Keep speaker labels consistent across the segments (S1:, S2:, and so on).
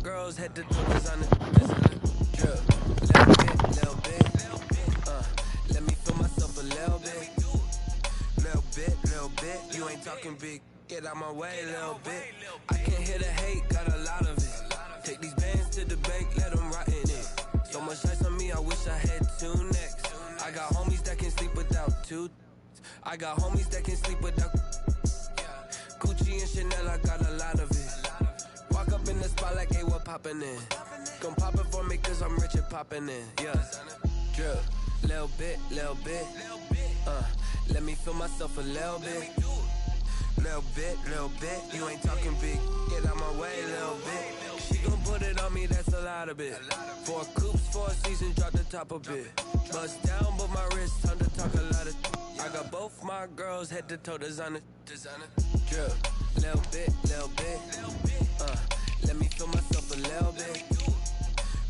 S1: girls head to toe designer, designer, drip. Little bit, let me feel myself a little bit. Little bit, you ain't talking big. Get out my way, little bit. I can't hear the hate, got a lot of it. Take these bands to the bank, let them rot in it. So much ice on me, I wish I had two necks. I got homies that can sleep without two. I got homies that can sleep without Gucci and Chanel, I got a lot of it. Walk up in the spot like, hey, what poppin' in? Gon' pop it for me cause I'm rich and poppin' in. Yeah, drip, little bit, let me feel myself a little bit. Little bit, you ain't talking big. Get out my way, little bit. She gon' put it on me, that's a lot of it. 4 coops, 4 seasons, drop the top a bit. Bust down, but my wrist, time to talk a lot of. I got both my girls head to toe designer, drip. Little bit, let me feel myself a little bit.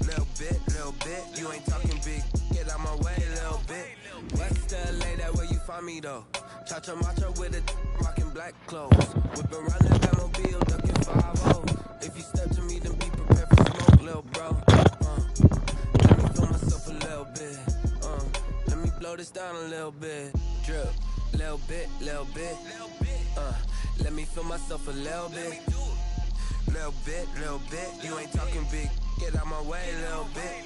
S1: Little bit, you ain't talking big. Get out my way, little bit. West LA, that where you find me though. Cha-cha macha with it, rockin' black clothes. Whip around that Batmobile, ducking 5-0. If you step to me, then be prepared for smoke, little bro. Let me feel myself a little bit. Let me blow this down a little bit. Drip, little bit, let me feel myself a little bit. Little bit, you ain't talking big. Get out my way, little bit.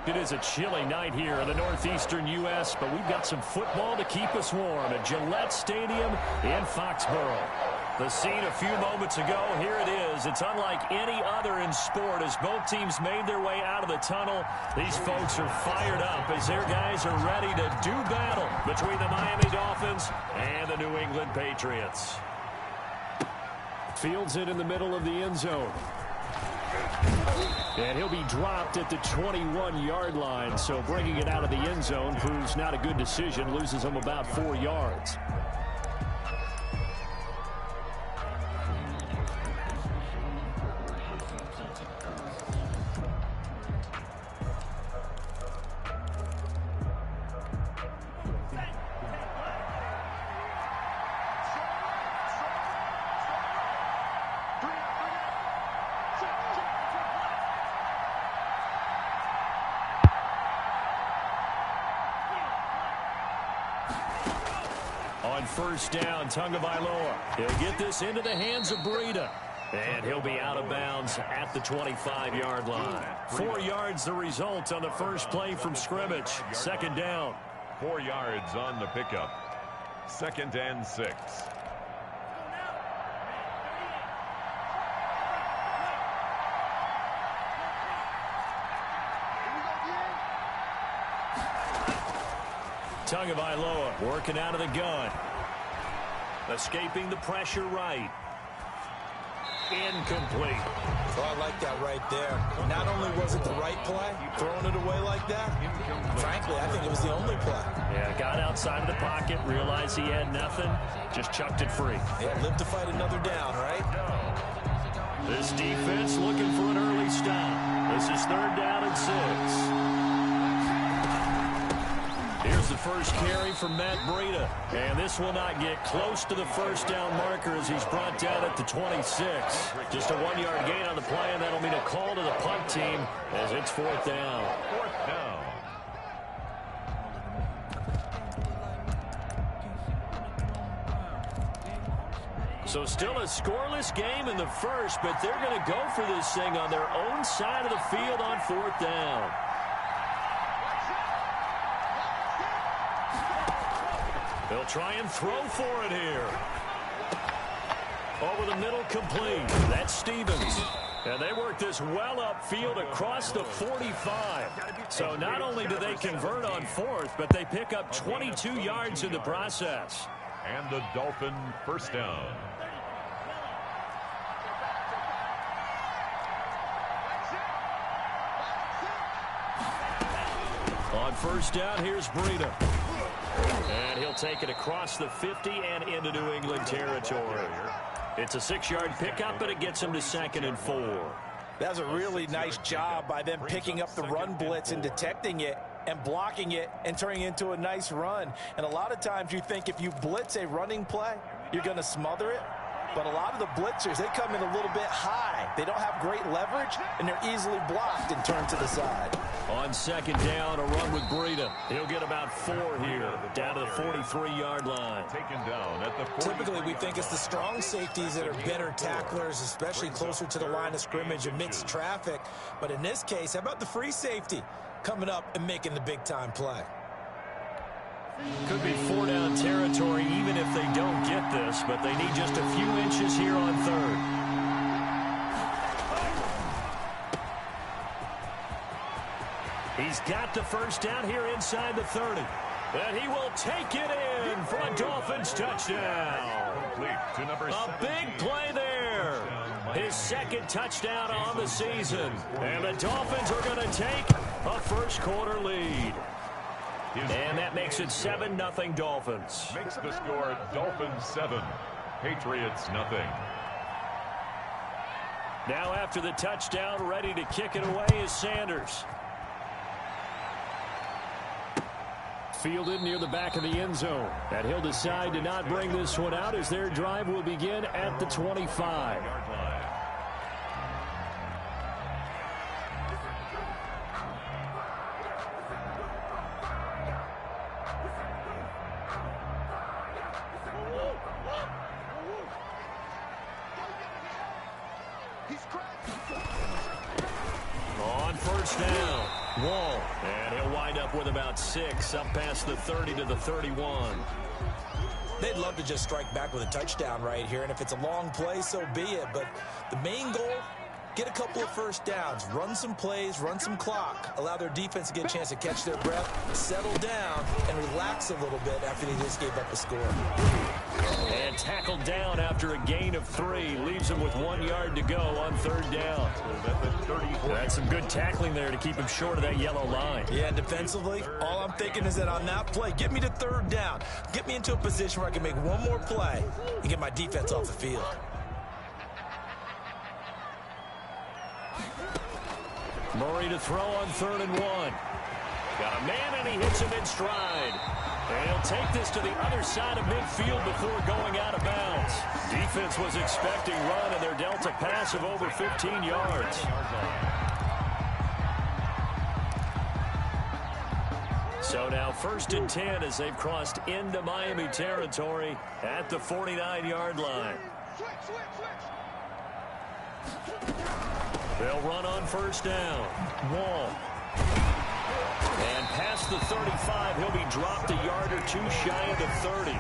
S2: It is a chilly night here in the northeastern U.S., but we've got some football to keep us warm at Gillette Stadium in Foxborough. The scene a few moments ago, here it is. It's unlike any other in sport as both teams made their way out of the tunnel. These folks are fired up as their guys are ready to do battle between the Miami Dolphins and the New England Patriots. Fields it in the middle of the end zone. And he'll be dropped at the 21-yard line, so bringing it out of the end zone proves not a good decision, loses him about 4 yards. On first down, Tagovailoa. He'll get this into the hands of Breida. And he'll be out of bounds at the 25-yard line. 4 yards the result on the first play from scrimmage. Second down.
S3: 4 yards on the pickup. 2nd and 6.
S2: Tagovailoa working out of the gun. Escaping the pressure right. Incomplete.
S4: Oh, I like that right there. Not only was it the right play, throwing it away like that, frankly, I think it was the only play.
S2: Yeah, got outside of the pocket, realized he had nothing, just chucked it free.
S4: Yeah, live to fight another down, right?
S2: This defense looking for an early stop. This is 3rd down and 6. Here's the first carry from Matt Breida. And this will not get close to the first down marker as he's brought down at the 26. Just a 1-yard gain on the play, and that'll mean a call to the punt team as it's 4th down.
S3: 4th down.
S2: So still a scoreless game in the first, but they're going to go for this thing on their own side of the field on 4th down. They'll try and throw for it here. Over the middle, complete. That's Stevens. And they work this well upfield across the 45. So not only do they convert on 4th, but they pick up 22 yards in the process.
S3: And the Dolphin first down.
S2: On first down, here's Breida. And he'll take it across the 50 and into New England territory. It's a 6-yard pickup, but it gets him to 2nd and 4.
S4: That was a really nice job by them picking up the run blitz and detecting it. and blocking it and turning it into a nice run. And a lot of times you think if you blitz a running play, you're going to smother it. But a lot of the blitzers, they come in a little bit high. They don't have great leverage, and they're easily blocked and turned to the side.
S2: On second down, a run with Breida. He'll get about 4 here, down to the 43-yard line.
S3: Taken down at the 43.
S4: Typically, we think it's the strong safeties that are better tacklers, especially closer to the line of scrimmage amidst traffic. But in this case, how about the free safety coming up and making the big-time play?
S2: Could be 4-down territory even if they don't get this, but they need just a few inches here on third. He's got the first down here inside the 30. And he will take it in for a Dolphins touchdown.
S3: Complete to number
S2: A big play there. His second touchdown on the season. And the Dolphins are going to take a first-quarter lead. And that makes it 7-0 Dolphins.
S3: Makes the score Dolphins 7, Patriots nothing.
S2: Now after the touchdown, ready to kick it away is Sanders. Fielded near the back of the end zone. And he'll decide to not bring this one out as their drive will begin at the 25. On first down, Wall, and he'll wind up with about 6 up past the 30 to the 31.
S4: They'd love to just strike back with a touchdown right here, and if it's a long play, so be it. But the main goal, get a couple of first downs, run some plays, run some clock, allow their defense to get a chance to catch their breath, settle down, and relax a little bit after they just gave up a score.
S2: And tackled down after a gain of 3. Leaves him with 1 yard to go on third down. That's some good tackling there to keep him short of that yellow line.
S4: Yeah, defensively, all I'm thinking is that on that play, get me to third down. Get me into a position where I can make one more play and get my defense off the field.
S2: Murray to throw on 3rd and 1. Got a man, and he hits him in stride. And he'll take this to the other side of midfield before going out of bounds. Defense was expecting run, and they're dealt a pass of over 15 yards. So now 1st and 10 as they've crossed into Miami territory at the 49-yard line. They'll run on first down. Wall. And past the 35, he'll be dropped a yard or 2 shy of the 30.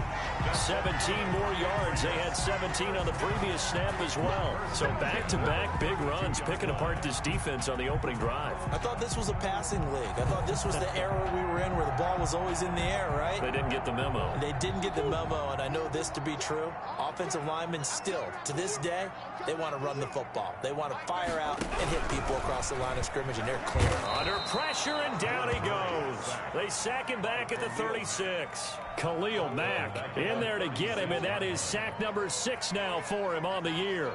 S2: 17 more yards. They had 17 on the previous snap as well. So back-to-back big runs, picking apart this defense on the opening drive.
S4: I thought this was a passing league. I thought this was the era we were in where the ball was always in the air, right?
S2: They didn't get the memo.
S4: They didn't get the memo, and I know this to be true. Offensive linemen still, to this day, they want to run the football. They want to fire out and hit people across the line of scrimmage, and they're clear.
S2: Under pressure, and down he goes. They sack him back at the 36. Khalil Mack in there to get him, and that is sack number 6 now for him on the year.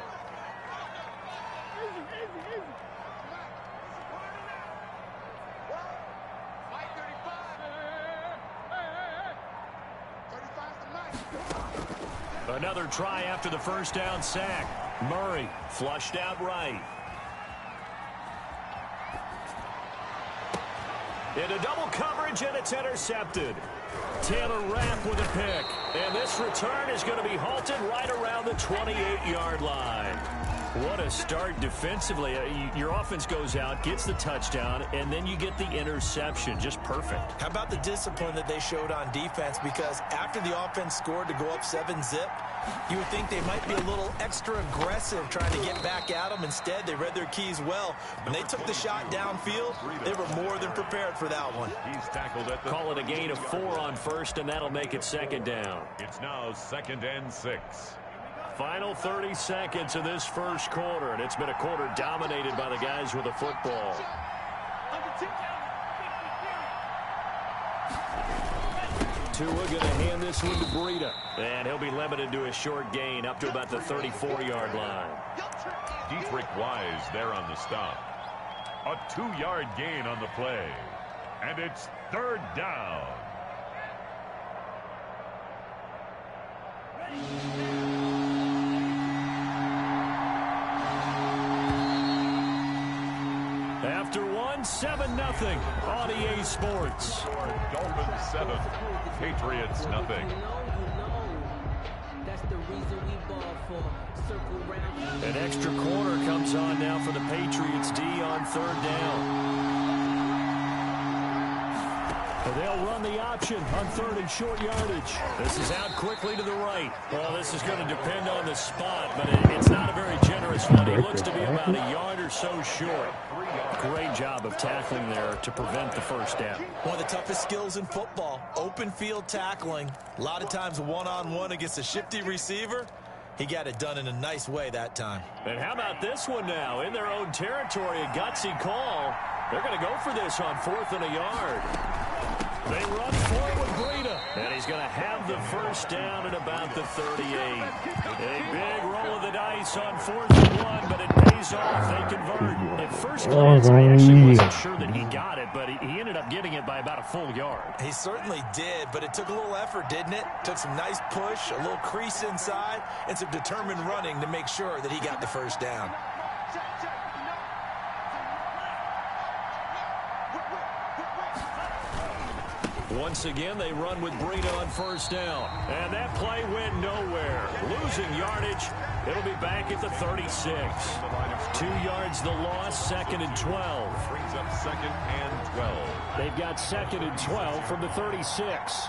S2: Another try after the first down sack. Murray flushed out right. Into double coverage, and it's intercepted. Taylor Rapp with a pick. And this return is going to be halted right around the 28-yard line. What a start defensively. Your offense goes out, gets the touchdown, and then you get the interception. Just perfect.
S4: How about the discipline that they showed on defense? Because after the offense scored to go up 7-zip, you would think they might be a little extra aggressive trying to get back at them. Instead, they read their keys well. When they took the shot downfield, they were more than prepared for that one.
S3: He's tackled at the...
S2: Call it a gain of 4 on first, and that'll make it second down.
S3: It's now 2nd and 6.
S2: Final 30 seconds of this first quarter, and it's been a quarter dominated by the guys with the football. Tua going to hand this one to Breida, and he'll be limited to a short gain up to about the 34-yard line.
S3: Dietrich Wise there on the stop. A 2-yard gain on the play. And it's third down.
S2: After 7-0 on EA Sports.
S3: Dolphins 7, Patriots nothing.
S2: An extra corner comes on now for the Patriots D on third down. They'll run the option on third and short yardage. This is out quickly to the right. Well, this is going to depend on the spot, but it's not a very generous one. He looks to be about a yard or so short. Great job of tackling there to prevent the first down.
S4: One of the toughest skills in football, open field tackling. A lot of times one-on-one against a shifty receiver. He got it done in a nice way that time.
S2: And how about this one now? In their own territory, a gutsy call. They're going to go for this on 4th and a yard. They run forward Breida, and he's going to have the first down at about the 38. A big roll of the dice on 4th and 1, but it pays off. They convert. At first glance, I actually wasn't sure that he got it, but he ended up getting it by about a full yard.
S4: He certainly did, but it took a little effort, didn't it? Took some nice push, a little crease inside, and some determined running to make sure that he got the first down.
S2: Once again, they run with Breida on first down. And that play went nowhere. Losing yardage. It'll be back at the 36. 2 yards the loss, 2nd and 12.
S3: Brings up 2nd and 12.
S2: They've got 2nd and 12 from the 36.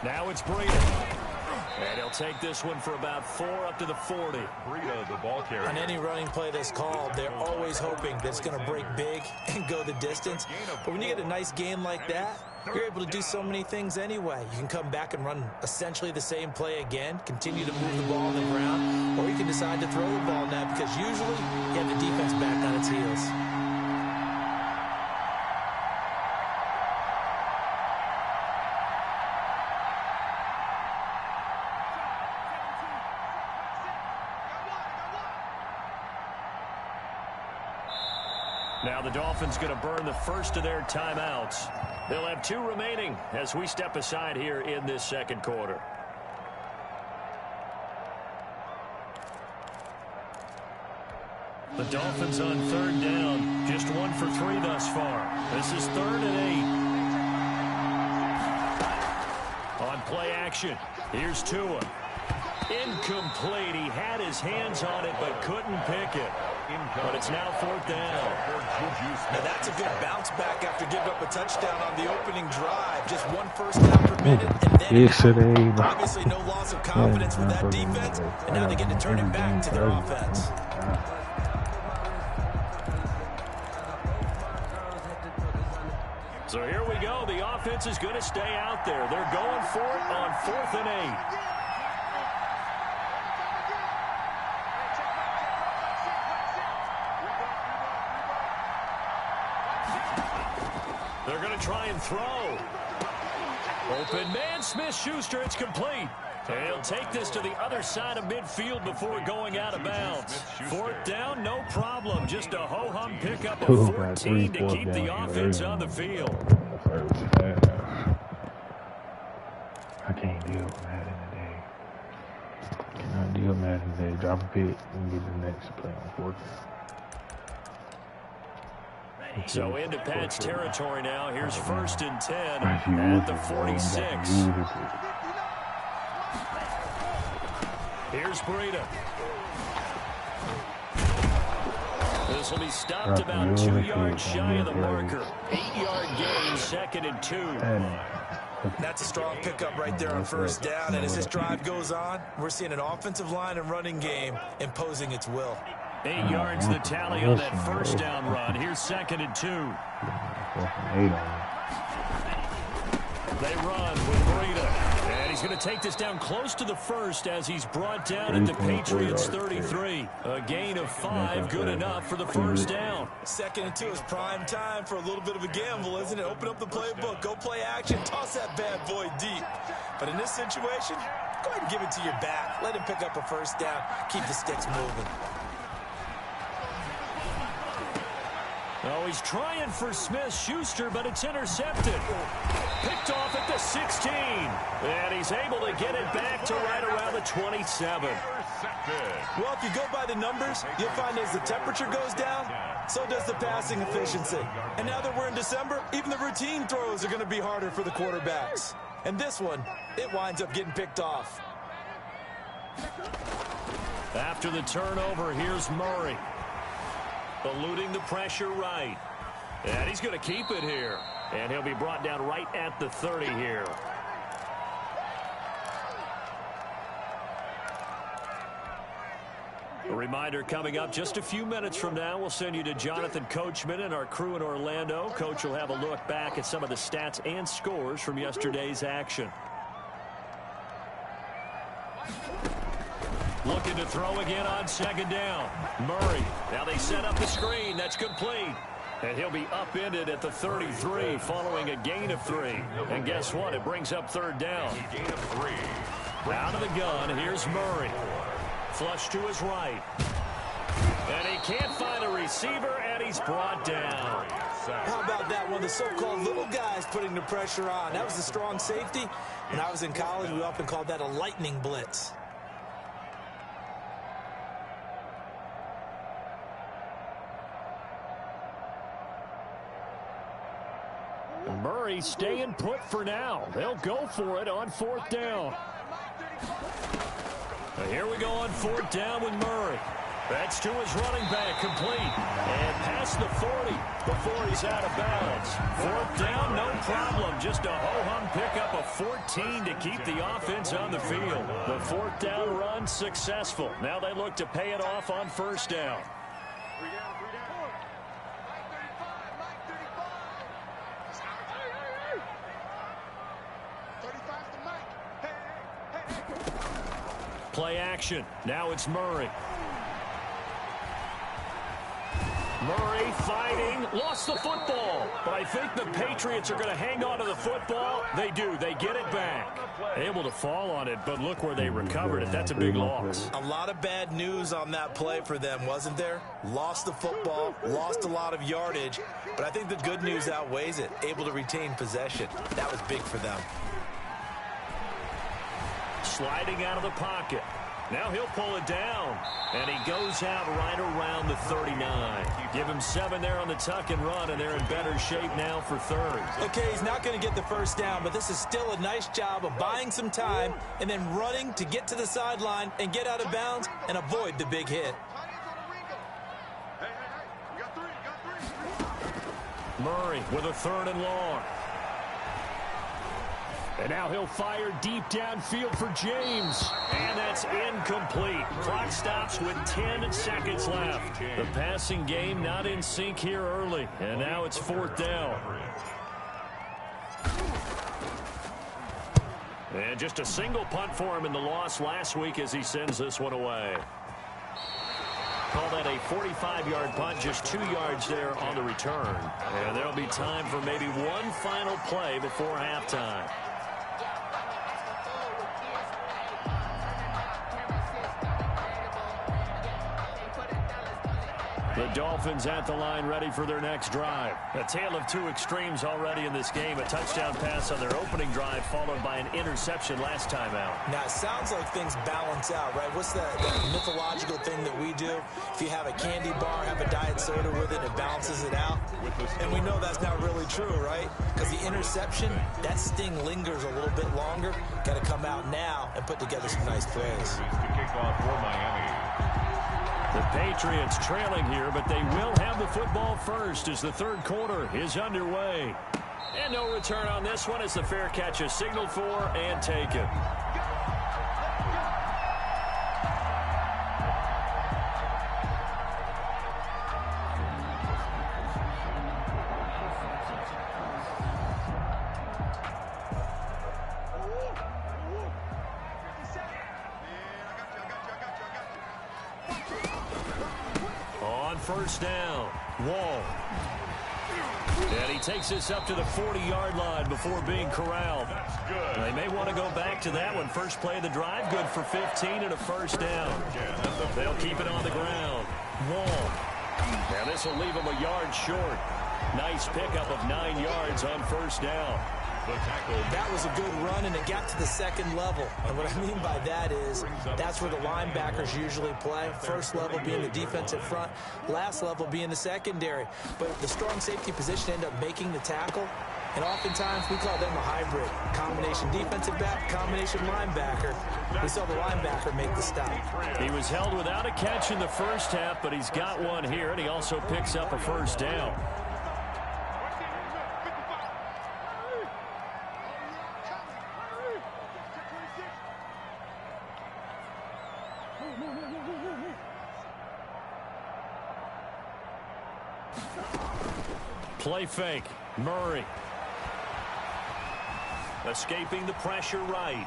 S2: Now it's Breida. And he'll take this one for about 4 up to the 40.
S3: Breida, the ball carrier.
S4: On any running play that's called, they're always hoping that it's going to break big and go the distance. But when you get a nice game like that, you're able to do so many things anyway. You can come back and run essentially the same play again, continue to move the ball on the ground, or you can decide to throw the ball now because usually you have the defense back on its heels.
S2: Now the Dolphins going to burn the first of their timeouts. They'll have 2 remaining as we step aside here in this second quarter. The Dolphins on third down. Just 1 for 3 thus far. This is 3rd and 8. On play action. Here's Tua. Incomplete. He had his hands on it but couldn't pick it. But it's now 4th down.
S4: Now that's a good bounce back after giving up a touchdown on the opening drive. Just 1 first down per minute and then obviously no loss of confidence with that defense. And now they get to turn it back to their offense.
S2: So here we go. The offense is going to stay out there. They're going for it on 4th and 8. They're going to try and throw. Open man, Smith-Schuster. It's complete. And he'll take this to the other side of midfield before going out of bounds. 4th down, no problem. Just a ho-hum pickup of 14 to keep the offense on the field.
S5: I can't deal with that in the day. Cannot deal with that in the day. Drop a pick and get the next play on 4th down.
S2: So into Pat's territory now. Here's 1st and 10 at the 46. Here's Breida. This will be stopped about 2 yards shy of the marker. 8-yard gain, 2nd and 2.
S4: That's a strong pickup right there on 1st down. And as this drive goes on, we're seeing an offensive line and running game imposing its will.
S2: 8 yards the tally on that 1st down run. Here's 2nd and 2. They run with Breida. And he's going to take this down close to the first as he's brought down at the Patriots 33. A gain of 5, good enough for the first down.
S4: 2nd and 2 is prime time for a little bit of a gamble, isn't it? Open up the playbook, go play action, toss that bad boy deep. But in this situation, go ahead and give it to your back. Let him pick up a first down. Keep the sticks moving.
S2: Oh, he's trying for Smith-Schuster, but it's intercepted. Picked off at the 16. And he's able to get it back to right around the 27.
S4: Well, if you go by the numbers, you'll find as the temperature goes down, so does the passing efficiency. And now that we're in December, even the routine throws are going to be harder for the quarterbacks. And this one, it winds up getting picked off.
S2: After the turnover, here's Murray. Eluding the pressure right. And he's going to keep it here. And he'll be brought down right at the 30 here. A reminder coming up just a few minutes from now, we'll send you to Jonathan Coachman and our crew in Orlando. Coach will have a look back at some of the stats and scores from yesterday's action. Looking to throw again on 2nd down. Murray. Now they set up the screen. That's complete. And he'll be upended at the 33 following a gain of 3. And guess what? It brings up 3rd down. Out of the gun, here's Murray. Flush to his right. And he can't find a receiver, and he's brought down.
S4: How about that one? The so-called little guys putting the pressure on. That was a strong safety. When I was in college, we often called that a lightning blitz.
S2: Murray staying put for now. They'll go for it on 4th down. Here we go on 4th down with Murray. That's to his running back, complete. And past the 40 before he's out of bounds. 4th down, no problem. Just a ho-hum pickup of 14 to keep the offense on the field. The 4th down run successful. Now they look to pay it off on 1st down. Play action. Now it's Murray. Murray fighting. Lost the football. But I think the Patriots are going to hang on to the football. They do. They get it back. Able to fall on it, but look where they recovered it. That's a big loss.
S4: A lot of bad news on that play for them, wasn't there? Lost the football, lost a lot of yardage, but I think the good news outweighs it. Able to retain possession. That was big for them.
S2: Sliding out of the pocket. Now he'll pull it down. And he goes out right around the 39. Give him 7 there on the tuck and run, and they're in better shape now for 3rd.
S4: Okay, he's not going to get the first down, but this is still a nice job of buying some time and then running to get to the sideline and get out of bounds and avoid the big hit.
S2: Murray with a 3rd and long. And now he'll fire deep downfield for James. And that's incomplete. Clock stops with 10 seconds left. The passing game not in sync here early. And now it's 4th down. And just a single punt for him in the loss last week as he sends this one away. Call that a 45-yard punt, just 2 yards there on the return. And there'll be time for maybe one final play before halftime. The Dolphins at the line ready for their next drive. A tale of 2 extremes already in this game. A touchdown pass on their opening drive followed by an interception last time out.
S4: Now, it sounds like things balance out, right? What's that mythological thing that we do? If you have a candy bar, have a diet soda with it, it balances it out. And we know that's not really true, right? Because the interception, that sting lingers a little bit longer. Got to come out now and put together some nice plays.
S3: To kick off for Miami.
S2: The Patriots trailing here, but they will have the football first as the 3rd quarter is underway. And no return on this one as the fair catch is signaled for and taken. first down. Wall. And he takes this up to the 40-yard line before being corralled.
S3: That's good.
S2: They may want to go back to that one. First play of the drive, good for 15 and a first down. They'll keep it on the ground. Wall. And this will leave him a yard short. Nice pickup of 9 yards on first down.
S4: That was a good run, and it got to the second level. And what I mean by that is that's where the linebackers usually play. First level being the defensive front, last level being the secondary. But the strong safety position ended up making the tackle, and oftentimes we call them a hybrid. Combination defensive back, combination linebacker. We saw the linebacker make the stop.
S2: He was held without a catch in the first half, but he's got one here, and he also picks up a first down. Play fake. Murray. Escaping the pressure right.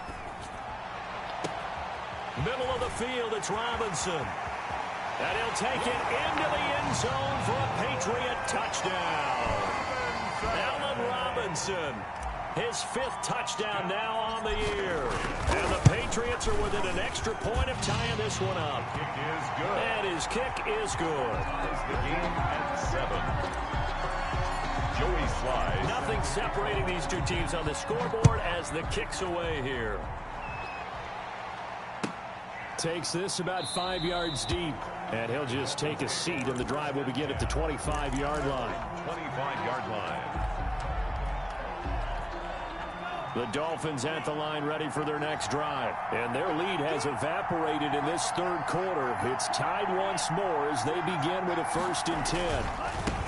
S2: Middle of the field, it's Robinson. And he'll take it into the end zone for a Patriot touchdown. Allen Robinson. His 5th touchdown now on the year. And the Patriots are within an extra point of tying this one up.
S3: Kick is good.
S2: And his kick is good.
S3: Ties the game at 7. Joey slides.
S2: Nothing separating these two teams on the scoreboard as the kick's away here. Takes this about 5 yards deep. And he'll just take a seat, and the drive will begin at the 25-yard line.
S3: 25-yard line.
S2: The Dolphins at the line ready for their next drive. And their lead has evaporated in this third quarter. It's tied once more as they begin with a 1st and 10.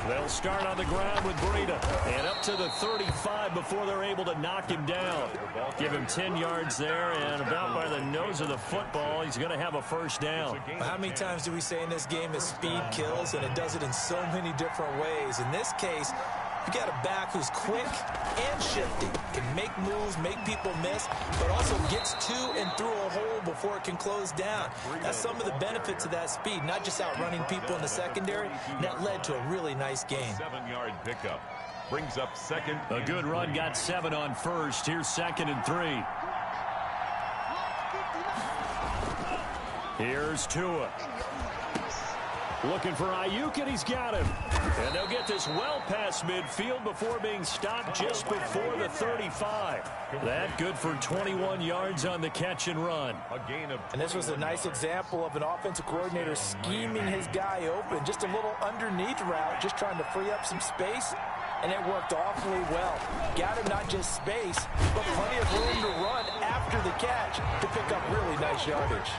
S2: They'll start on the ground with Breida. And up to the 35 before they're able to knock him down. Give him 10 yards there, and about by the nose of the football, he's going to have a first down.
S4: How many times do we say in this game that speed kills, and it does it in so many different ways? In this case, you got a back who's quick and shifty, can make moves, make people miss, but also gets to and through a hole before it can close down. That's some of the benefits of that speed, not just outrunning people in the secondary, and that led to a really nice game.
S3: 7-yard pickup. Brings up 2nd.
S2: A good run, got 7 on first. Here's 2nd and 3. Here's Tua. Looking for Ayuk, and he's got him. And they'll get this well past midfield before being stopped just before the 35. That good for 21 yards on the catch and run.
S4: And this was a nice example of an offensive coordinator scheming his guy open. Just a little underneath route, just trying to free up some space. And it worked awfully well. Got him not just space, but plenty of room to run after the catch to pick up really nice yardage.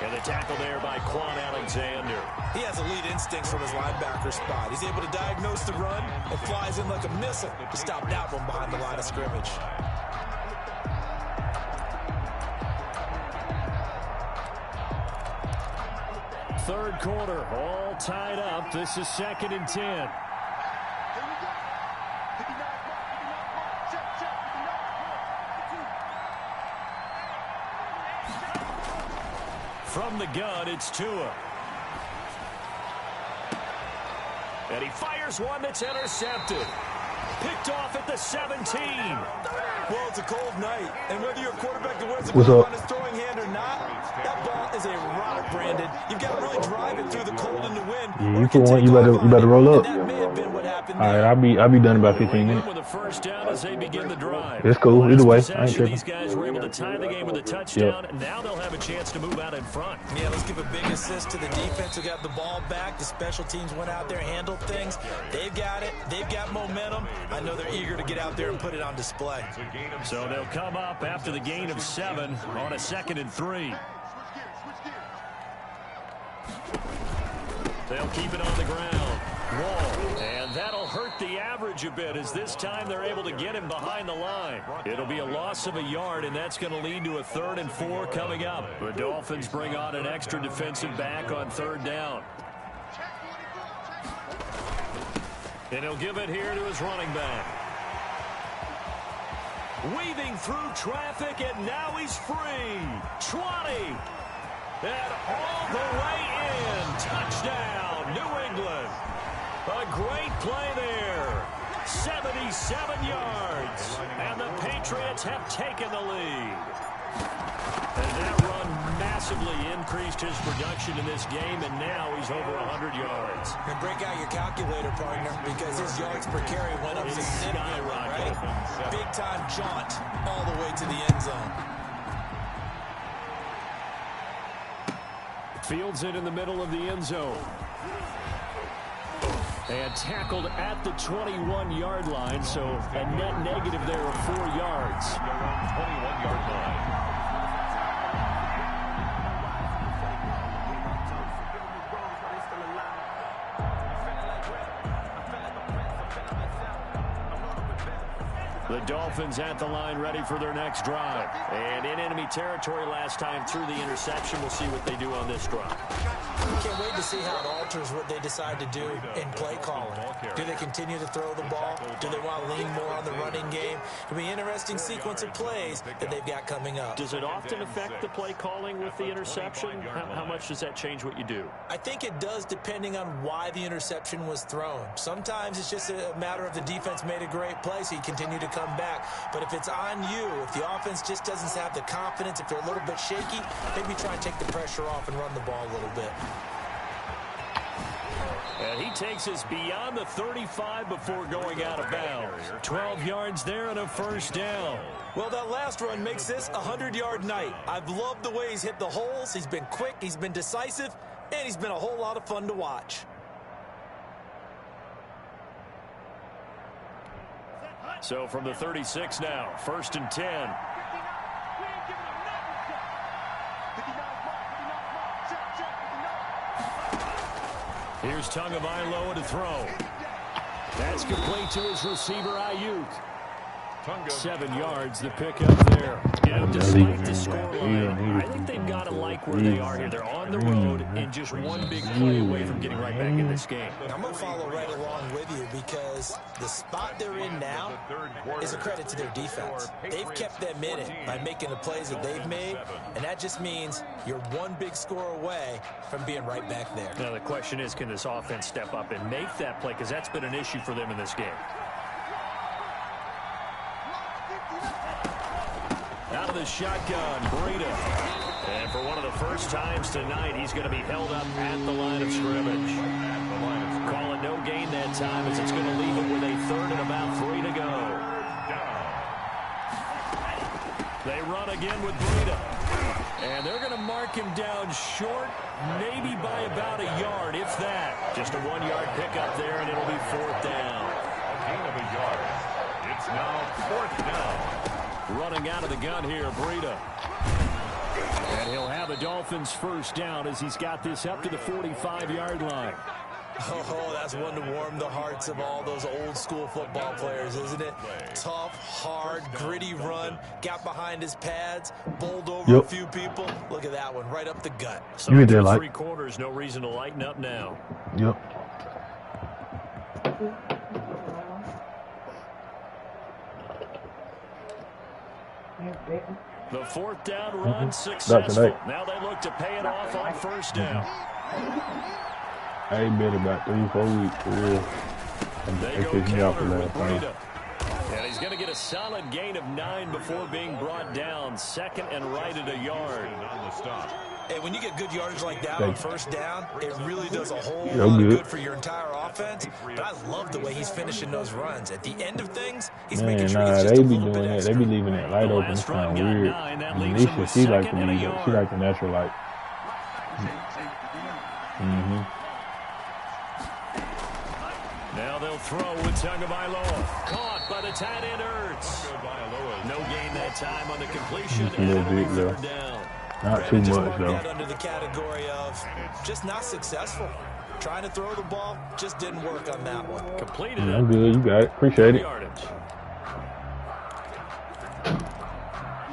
S2: And the tackle there by Quan Alexander.
S4: He has elite instincts from his linebacker spot. He's able to diagnose the run and flies in like a missile to stop that one behind the line of scrimmage.
S2: Third quarter, all tied up. This is 2nd and 10. From the gun, it's Tua. And he fires one that's intercepted. Picked off at the 17.
S4: Well, it's a cold night, and whether you're a quarterback that wears the
S5: What's
S4: glove
S5: up?
S4: on his throwing hand or not, that ball is a rock, Brandon. You've got to really drive it through the cold and the wind.
S5: Yeah, you for one, you better roll up.
S4: That may have been what happened
S5: All
S4: there.
S5: right, I'll be done in about 15 minutes.
S2: With a first down as they begin the drive.
S5: It's cool. Either way, I ain't
S2: Possession,
S5: tripping.
S2: these guys were able to tie the game with a touchdown. And now they'll have a chance to move out in front.
S4: Yeah, let's give a big assist to the defense who got the ball back. The special teams went out there, handled things. They've got it. They've got momentum. I know they're eager to get out there and put it on display.
S2: So they'll come up after the gain of 7 on a 2nd and 3. They'll keep it on the ground. Wall. And that'll hurt the average a bit as this time they're able to get him behind the line. It'll be a loss of a yard, and that's going to lead to a 3rd and 4 coming up. The Dolphins bring on an extra defensive back on 3rd down. And he'll give it here to his running back. Weaving through traffic, and now he's free. 20. And all the way in. Touchdown, New England. A great play there. 77 yards. And the Patriots have taken the lead. And that run massively increased his production in this game, and now he's over 100 yards.
S4: And break out your calculator, partner, because his yards per carry went up significantly, right? Big-time jaunt all the way to the end zone.
S2: Fields it in the middle of the end zone. And tackled at the 21-yard line, so a net negative there of 4 yards.
S3: 21-yard line.
S2: The Dolphins at the line ready for their next drive. And in enemy territory last time through the interception. We'll see what they do on this drive.
S4: Can't wait to see how it alters what they decide to do in play calling. Do they continue to throw the ball? Do they want to lean more on the running game? It'll be an interesting sequence of plays that they've got coming up.
S2: Does it often affect the play calling with the interception? How much does that change what you do?
S4: I think it does, depending on why the interception was thrown. Sometimes it's just a matter of the defense made a great play, so you continue to come back. But if it's on you, if the offense just doesn't have the confidence, if they're a little bit shaky, maybe try and take the pressure off and run the ball a little bit.
S2: And he takes us beyond the 35 before going out of bounds. 12 yards there and a first down.
S4: Well, that last run makes this a 100-yard night. I've loved the way he's hit the holes. He's been quick, he's been decisive, and he's been a whole lot of fun to watch.
S2: So from the 36 now, 1st and 10. Here's Tagovailoa to throw. That's complete to his receiver, Ayuk. 7 yards, the pickup there. You know, despite the scoreline, I think they've got to like where they are here. They're on the road and just one big play away from getting right back in this game.
S4: I'm going to follow right along with you because the spot they're in now is a credit to their defense. They've kept them in it by making the plays that they've made, and that just means you're one big score away from being right back there.
S2: Now the question is, can this offense step up and make that play? Because that's been an issue for them in this game. Out of the shotgun, Breida. And for one of the first times tonight, he's going to be held up at the line of scrimmage. Call it no gain that time as it's going to leave it with a 3rd and about 3 to go. They run again with Breida. And they're going to mark him down short, maybe by about a yard, if that. Just a 1-yard pickup there, and it'll be 4th down.
S3: A gain of a yard. It's now 4th down.
S2: Running out of the gun here, Breida. And he'll have a Dolphins first down as he's got this up to the 45-yard line.
S4: Oh, that's one to warm the hearts of all those old-school football players, isn't it? Tough, hard, gritty run. Got behind his pads, bowled over a few people. Look at that one, right up the gut.
S2: So you there, 3 quarters, no reason to lighten up now.
S5: Yep.
S2: The 4th down run successful. Now they look to pay it off on 1st down.
S5: I ain't been about 3-4 weeks for real.
S2: They go counter with Breida. And he's going to get a solid gain of 9 before being brought down. 2nd and right at a yard.
S4: Hey, when you get good yardage like that on 1st down, it really does a whole lot of good for your entire offense. But I love the way he's finishing those runs. At the end of things, he's making sure he's just a little bit extra.
S5: They be leaving that light open. It's kind of weird. Nisha, she like the natural light.
S2: Now they'll throw with Tagovailoa. Caught by the tight end, Ertz. No gain that time on the completion. And it'll be 3rd down.
S5: Not too much, though.
S4: Under the category of just not successful. Trying to throw the ball, just didn't work on that one.
S2: Completed it.
S5: I'm good. You got it. Appreciate it.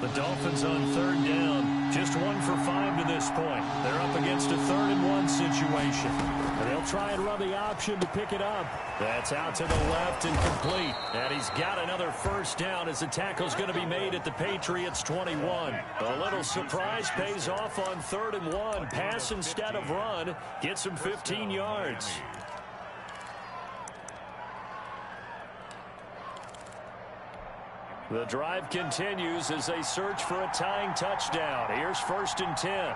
S2: The Dolphins on 3rd down. Just 1 for 5 to this point. They're up against a 3rd and 1 situation. And they'll try and run the option to pick it up. That's out to the left and complete. And he's got another 1st down as the tackle's going to be made at the Patriots 21. A little surprise pays off on 3rd and 1. Pass instead of run. Gets him 15 yards. The drive continues as they search for a tying touchdown. Here's 1st and 10.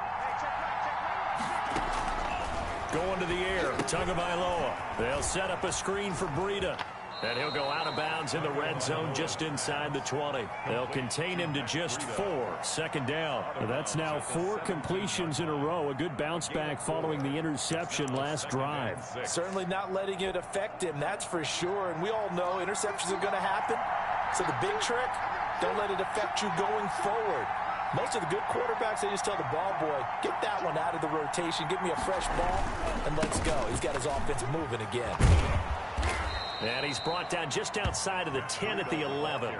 S2: Going to the air, Tagovailoa. They'll set up a screen for Breida. And he'll go out of bounds in the red zone just inside the 20. They'll contain him to just 4. 2nd down. That's now 4 completions in a row. A good bounce back following the interception last drive.
S4: Certainly not letting it affect him, that's for sure. And we all know interceptions are going to happen. So the big trick, don't let it affect you going forward. Most of the good quarterbacks, they just tell the ball boy, get that one out of the rotation, give me a fresh ball, and let's go. He's got his offense moving again.
S2: And he's brought down just outside of the 10 at the 11.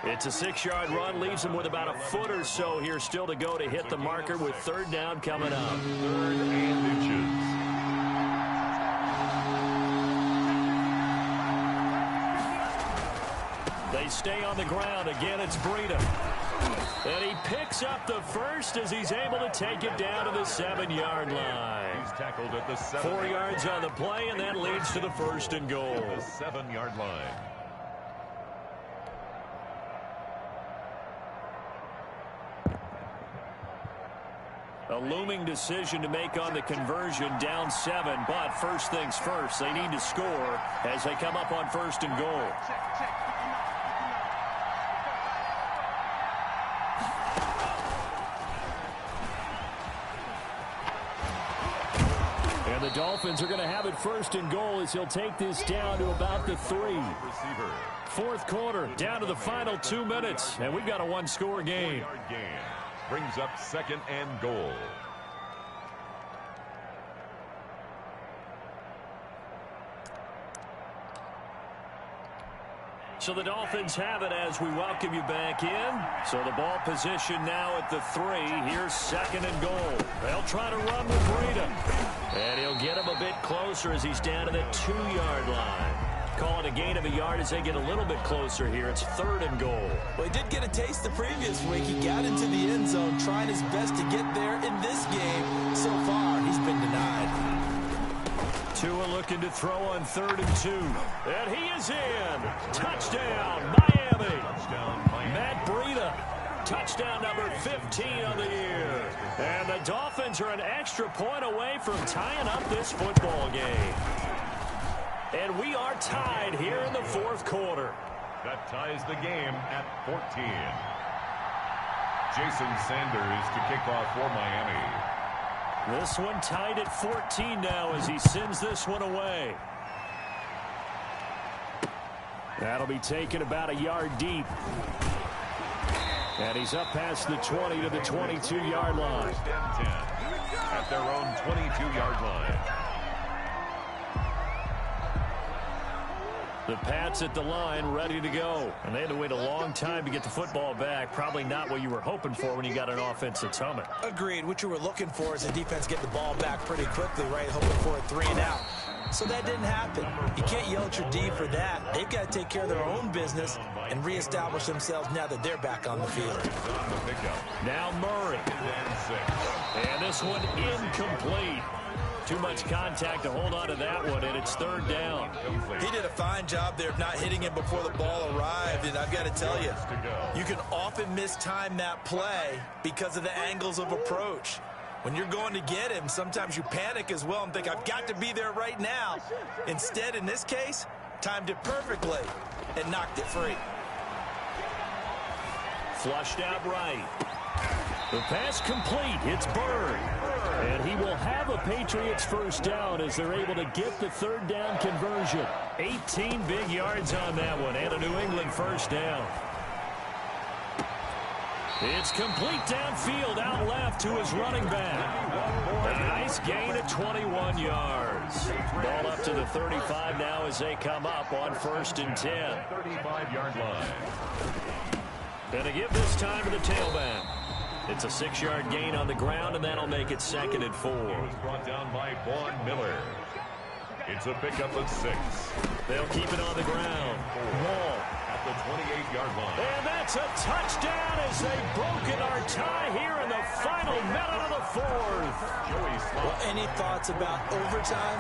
S2: It's a 6-yard run, leaves him with about a foot or so here still to go to hit the marker with 3rd down coming up.
S3: 3rd and inches.
S2: They stay on the ground. Again, it's Breida. And he picks up the 1st as he's able to take it down to the 7-yard line.
S3: He's tackled at the 7.
S2: 4 yards on the play, and that leads to the 1st and goal.
S3: The 7-yard line.
S2: A looming decision to make on the conversion, down 7. But first things first, they need to score as they come up on 1st and goal. The Dolphins are going to have it 1st and goal as he'll take this down to about the 3. 4th quarter, down to the final 2 minutes, and we've got a 1-score game.
S3: Brings up 2nd and goal.
S2: So the Dolphins have it as we welcome you back in. So the ball position now at the 3. Here's 2nd and goal. They'll try to run with Breida. And he'll get him a bit closer as he's down to the 2-yard line. Call it a gain of a yard as they get a little bit closer here. It's 3rd and goal.
S4: Well, he did get a taste the previous week. He got into the end zone, trying his best to get there in this game. So far, he's been denied.
S2: Tua looking to throw on 3rd and 2. And he is in. Touchdown, Miami. Matt Breida. Touchdown number 15 on the year. And the Dolphins are an extra point away from tying up this football game. And we are tied here in the 4th quarter.
S3: That ties the game at 14. Jason Sanders to kick off for Miami.
S2: This one tied at 14 now as he sends this one away. That'll be taken about a yard deep. And he's up past the 20 to the 22-yard line.
S3: 1st and 10 at their own 22-yard line.
S2: The Pats at the line, ready to go. And they had to wait a long time to get the football back. Probably not what you were hoping for when you got an offense that's humming.
S4: Agreed. What you were looking for is the defense get the ball back pretty quickly, right? Hoping for a 3 and out. So that didn't happen. You can't yell at your D for that. They've got to take care of their own business and reestablish themselves now that they're back on the field.
S2: Now Murray. And this one incomplete. Too much contact to hold on to that one, and it's 3rd down.
S4: He did a fine job there of not hitting him before the ball arrived, and I've got to tell you, you can often mistime that play because of the angles of approach. When you're going to get him, sometimes you panic as well and think, I've got to be there right now. Instead, in this case, timed it perfectly and knocked it free.
S2: Flushed out right. The pass complete. It's Bird. And he will have a Patriots 1st down as they're able to get the 3rd down conversion. 18 big yards on that one and a New England 1st down. It's complete downfield out left to his running back. A nice gain of 21 yards. Ball up to the 35 now as they come up on 1st and 10.
S3: 35-yard line.
S2: Gonna give this time to the tailback. It's a 6-yard gain on the ground, and that'll make it 2nd and 4.
S3: It was brought down by Vaughn Miller. It's a pickup of 6.
S2: They'll keep it on the ground. Wall
S3: At the 28-yard line.
S2: And that's a touchdown as they've broken our tie here in the final minute of the 4th.
S3: Joey
S4: Well, any thoughts about overtime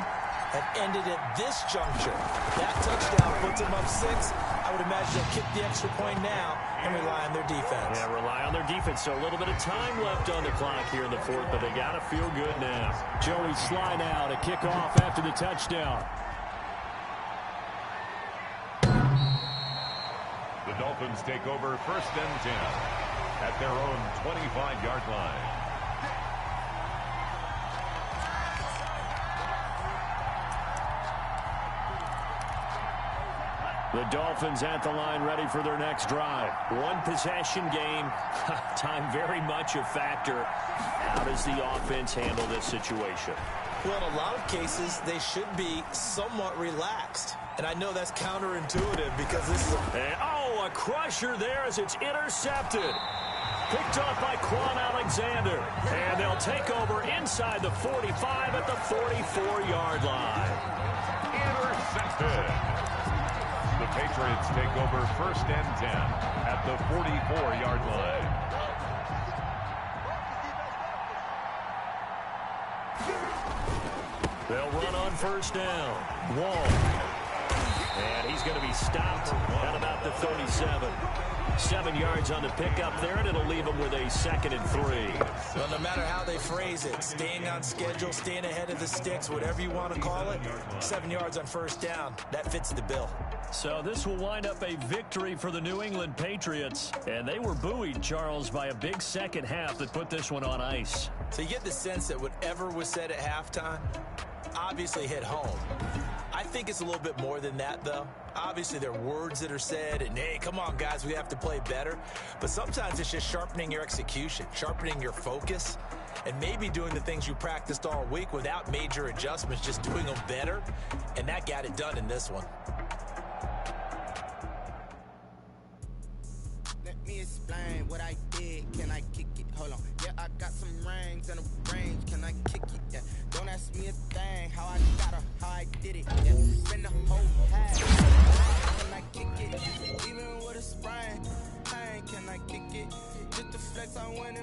S4: have ended at this juncture? That touchdown puts them up 6. I would imagine they'll kick the extra point now and rely on their defense.
S2: Yeah, rely on their defense. So a little bit of time left on the clock here in the 4th, but they got to feel good now. Joey slide out to kick off after the touchdown.
S3: The Dolphins take over 1st and 10 at their own 25-yard line.
S2: The Dolphins at the line ready for their next drive. One possession game. Time very much a factor. How does the offense handle this situation?
S4: Well, in a lot of cases, they should be somewhat relaxed. And I know that's counterintuitive because this is
S2: a crusher there as it's intercepted. Picked off by Quan Alexander. And they'll take over inside the 45 at the 44-yard line.
S3: Intercepted. The Patriots take over 1st and 10 at the 44-yard line.
S2: They'll run on 1st down. Wall. And he's going to be stopped at about the 37. 7 yards on the pickup there, and it'll leave him with a 2nd and 3.
S4: Well, no matter how they phrase it, staying on schedule, staying ahead of the sticks, whatever you want to call it, 7 yards on 1st down, that fits the bill.
S2: So this will wind up a victory for the New England Patriots. And they were buoyed, Charles, by a big second half that put this one on ice.
S4: So you get the sense that whatever was said at halftime obviously hit home. I think it's a little bit more than that, though. Obviously, there are words that are said, and, hey, come on, guys, we have to play better. But sometimes it's just sharpening your execution, sharpening your focus, and maybe doing the things you practiced all week without major adjustments, just doing them better. And that got it done in this one.
S6: Let me explain what I did. Can I kick it? Hold on. Yeah, I got some rings and a range. Can I kick it? Yeah. Don't ask me a thing. How I got her, how I did it. Yeah. Spend the whole half. Can I kick it? Even with a sprain. Can I kick it? Just to flex, I'm winning.